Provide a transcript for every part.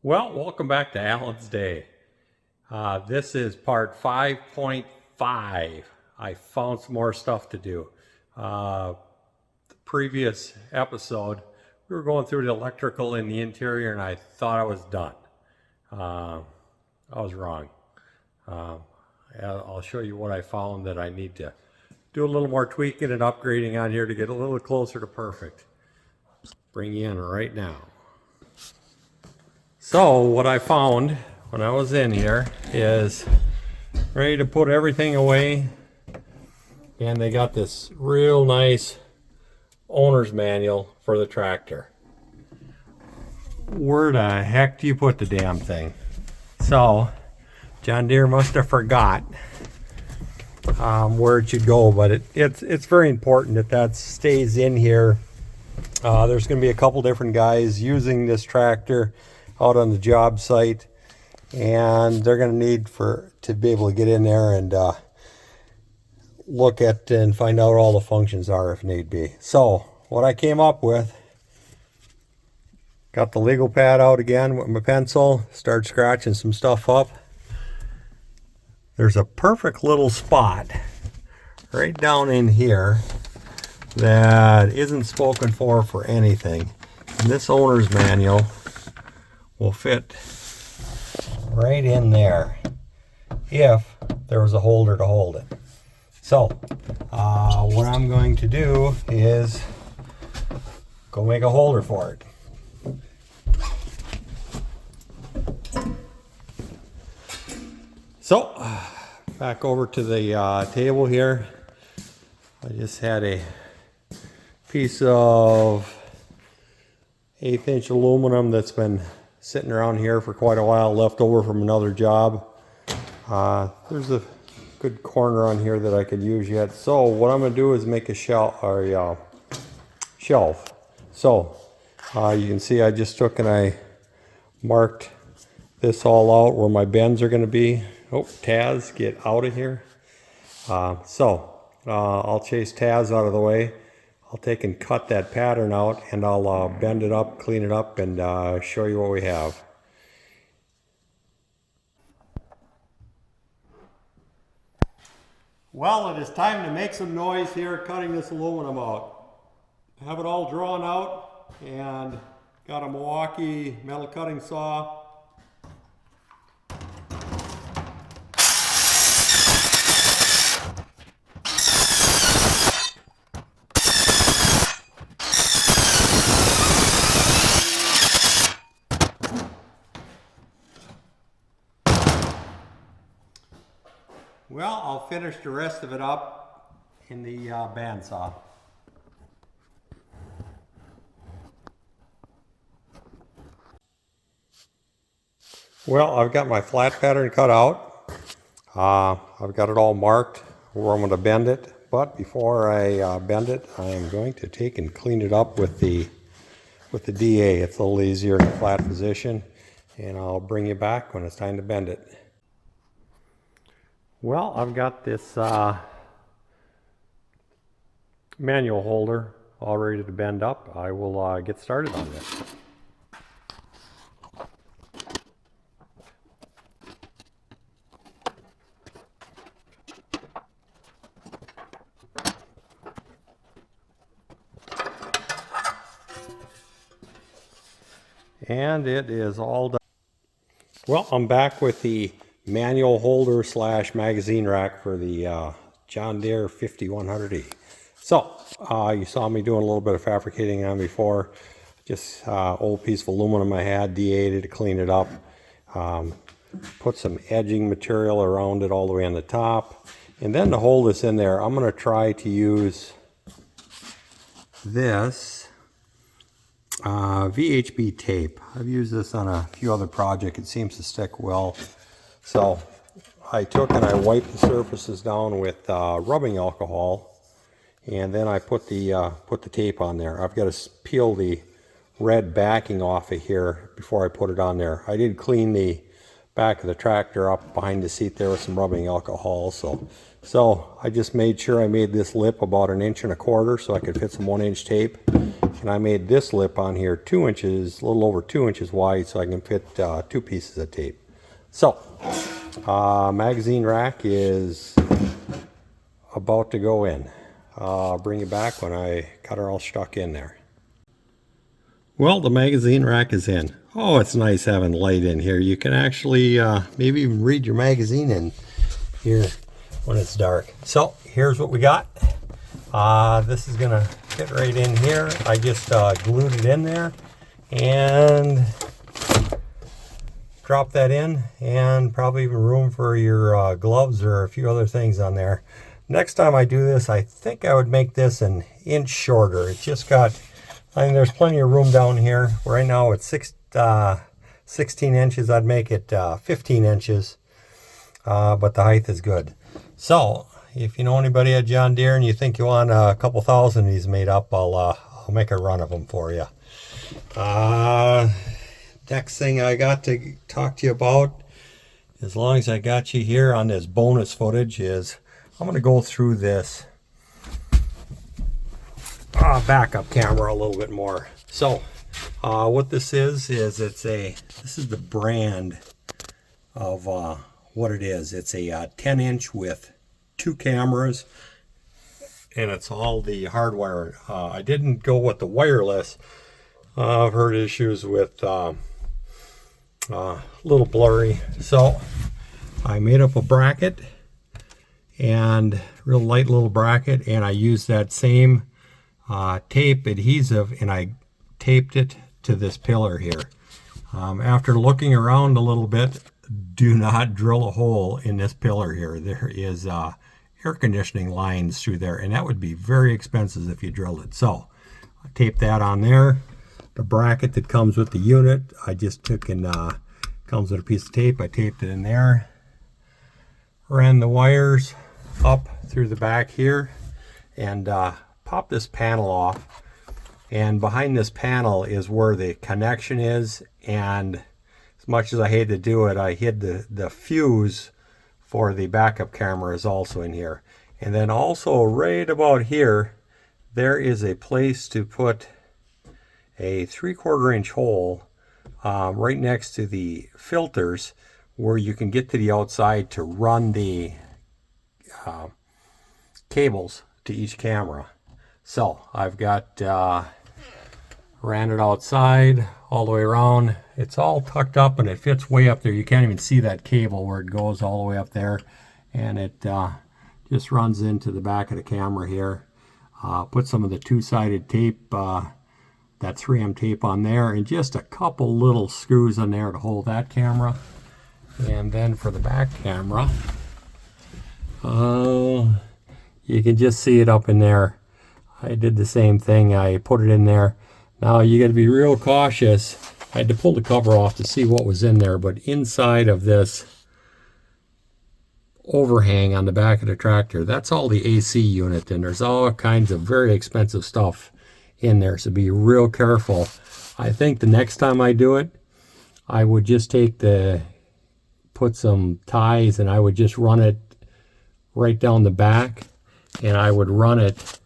Well, welcome back to Alan's Day. This is part 5.5. I found some more stuff to do. The previous episode, we were going through the electrical in the interior and I thought I was done. I was wrong. I'll show you what I found that I need to do a little more tweaking and upgrading on here to get a little closer to perfect. Bring you in right now. So what I found when I was in here is ready to put everything away, and they got this real nice owner's manual for the tractor. Where the heck do you put the damn thing? So John Deere must have forgot where it should go, but it's very important that stays in here. There's going to be a couple different guys using this tractor out on the job site, and they're going to need to be able to get in there and look at and find out all the functions are if need be. So what I came up with, got the legal pad out again with my pencil, started scratching some stuff up. There's a perfect little spot right down in here that isn't spoken for anything, and this owner's manual will fit right in there if there was a holder to hold it. So what I'm going to do is go make a holder for it. So back over to the table here. I just had a piece of 1/8 inch aluminum that's been sitting around here for quite a while, left over from another job. There's a good corner on here that I could use yet. So what I'm going to do is make a shelf. So you can see I just took and I marked this all out where my bends are going to be. Oh, Taz, get out of here. I'll chase Taz out of the way. I'll take and cut that pattern out, and I'll bend it up, clean it up, and show you what we have. Well, it is time to make some noise here cutting this aluminum out. I have it all drawn out and got a Milwaukee metal cutting saw. Well, I'll finish the rest of it up in the bandsaw. Well, I've got my flat pattern cut out. I've got it all marked where I'm going to bend it. But before I bend it, I'm going to take and clean it up with the DA. It's a little easier in a flat position, and I'll bring you back when it's time to bend it. Well, I've got this manual holder all ready to bend up. I will get started on this. And it is all done. Well, I'm back with the manual holder / magazine rack for the John Deere 5100E. So you saw me doing a little bit of fabricating on before. Just old piece of aluminum I had, DA'd it to clean it up. Put some edging material around it all the way on the top. And then to hold this in there, I'm going to try to use this VHB tape. I've used this on a few other projects. It seems to stick well. So I took and I wiped the surfaces down with rubbing alcohol, and then I put the tape on there. I've got to peel the red backing off of here before I put it on there. I did clean the back of the tractor up behind the seat there with some rubbing alcohol, so So I just made sure I made this lip about 1 1/4 inches so I could fit some 1-inch tape. And I made this lip on here 2 inches, a little over 2 inches wide, so I can fit 2 pieces of tape. So, magazine rack is about to go in. I'll bring it back when I got her all stuck in there. Well, the magazine rack is in. Oh, it's nice having light in here. You can actually maybe even read your magazine in here when it's dark. So, here's what we got. This is gonna fit right in here. I just glued it in there and drop that in, and probably even room for your gloves or a few other things on there. Next time I do this, I think I would make this 1 inch shorter. It's just got, I mean, there's plenty of room down here. Right now it's 16 inches. I'd make it 15 inches, but the height is good. So if you know anybody at John Deere and you think you want a couple thousand of these made up, I'll make a run of them for you. Next thing I got to talk to you about, as long as I got you here on this bonus footage, is I'm going to go through this backup camera a little bit more. So what this is this is the brand of what it is. It's a 10-inch with 2 cameras, and it's all the hardwire. I didn't go with the wireless. I've heard issues with little blurry, so I made up a bracket, and real light little bracket, and I used that same tape adhesive, and I taped it to this pillar here. After looking around a little bit, do not drill a hole in this pillar here. There is air conditioning lines through there, and that would be very expensive if you drilled it. So I taped that on there. The bracket that comes with the unit, I just took and comes with a piece of tape. I taped it in there, ran the wires up through the back here, and popped this panel off. And behind this panel is where the connection is, and as much as I hate to do it, I hid the fuse for the backup camera is also in here. And then also right about here, there is a place to put a 3/4 inch hole right next to the filters, where you can get to the outside to run the cables to each camera. So I've got ran it outside all the way around. It's all tucked up and it fits way up there. You can't even see that cable where it goes all the way up there, and it just runs into the back of the camera here. Put some of the 2-sided tape, that 3M tape on there, and just a couple little screws in there to hold that camera. And then for the back camera, you can just see it up in there. I did the same thing. I put it in there. Now you got to be real cautious. I had to pull the cover off to see what was in there, but inside of this overhang on the back of the tractor, that's all the AC unit, and there's all kinds of very expensive stuff in there, so be real careful. I think the next time I do it, I would just put some ties, and I would just run it right down the back, and I would run it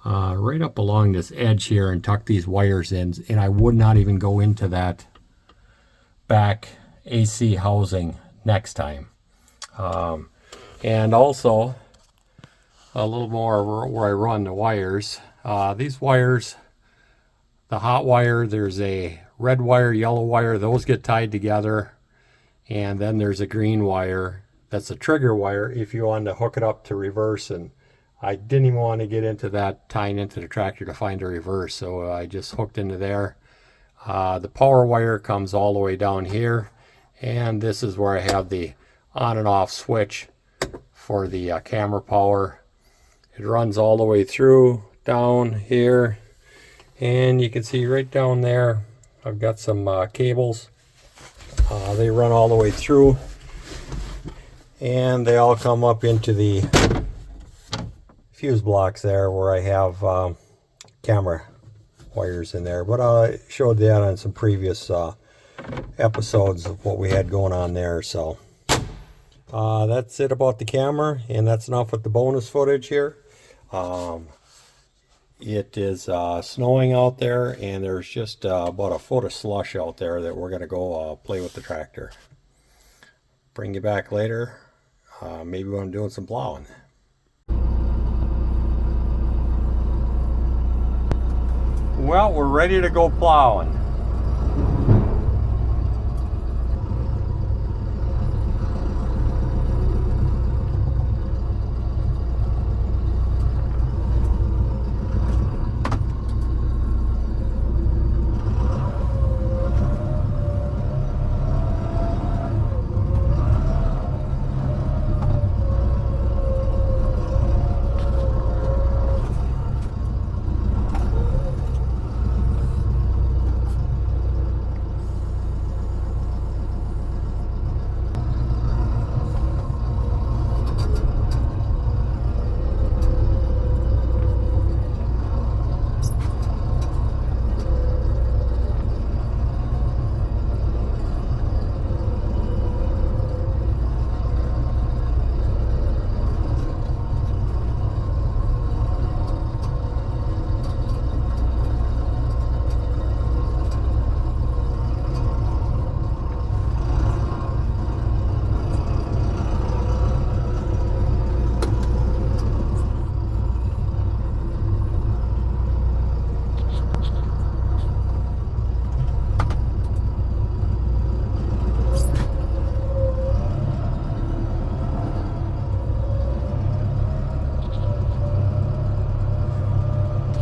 right up along this edge here and tuck these wires in, and I would not even go into that back AC housing next time. And also a little more where I run the wires. These wires, the hot wire, there's a red wire, yellow wire, those get tied together, and then there's a green wire that's a trigger wire if you want to hook it up to reverse. And I didn't even want to get into that, tying into the tractor to find a reverse, so I just hooked into there. The power wire comes all the way down here, and this is where I have the on and off switch for the camera power. It runs all the way through down here, and you can see right down there I've got some cables. They run all the way through, and they all come up into the fuse blocks there where I have camera wires in there. But I showed that on some previous episodes of what we had going on there. So That's it about the camera, and that's enough with the bonus footage here. It is snowing out there, and there's just about a foot of slush out there that we're going to go play with the tractor. Bring you back later, maybe when I'm doing some plowing. Well, we're ready to go plowing.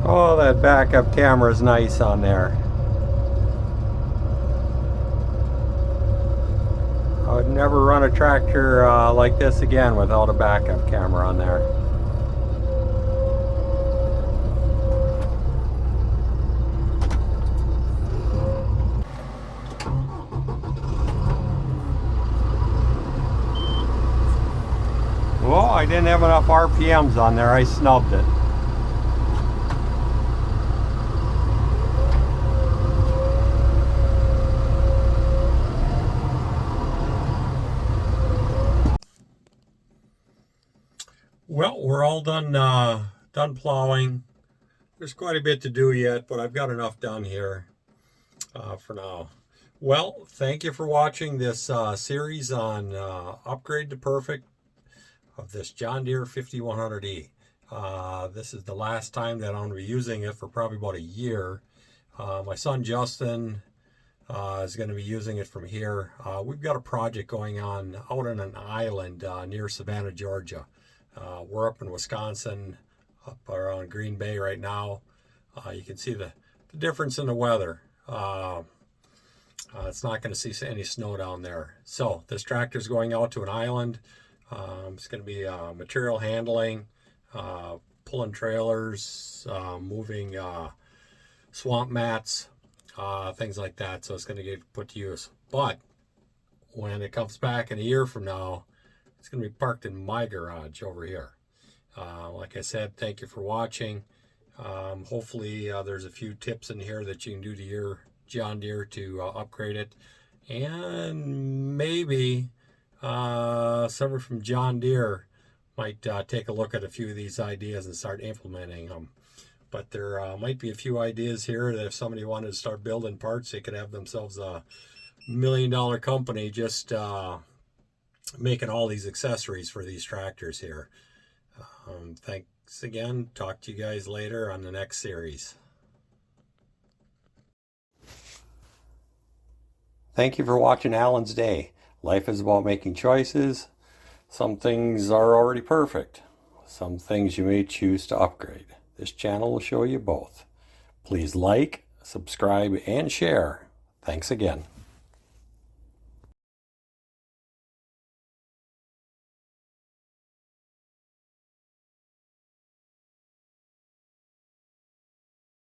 Oh, that backup camera is nice on there. I would never run a tractor like this again without a backup camera on there. Well, I didn't have enough RPMs on there. I snubbed it. Well, we're all done plowing. There's quite a bit to do yet, but I've got enough done here for now. Well, thank you for watching this series on Upgrade to Perfect of this John Deere 5100E. This is the last time that I'm going to be using it for probably about a year. My son Justin is going to be using it from here. We've got a project going on out on an island near Savannah, Georgia. We're up in Wisconsin, up around Green Bay right now. You can see the difference in the weather. It's not going to see any snow down there. So this tractor is going out to an island. It's going to be material handling, pulling trailers, moving swamp mats, things like that. So it's going to get put to use. But when it comes back in a year from now, it's going to be parked in my garage over here. Like I said, thank you for watching. Hopefully there's a few tips in here that you can do to your John Deere to upgrade it. And maybe someone from John Deere might take a look at a few of these ideas and start implementing them. But there might be a few ideas here that if somebody wanted to start building parts, they could have themselves a $1 million company just making all these accessories for these tractors here. Thanks again. Talk to you guys later on the next series. Thank you for watching Alan's Day. Life is about making choices. Some things are already perfect. Some things you may choose to upgrade. This channel will show you both. Please like, subscribe, and share. Thanks again.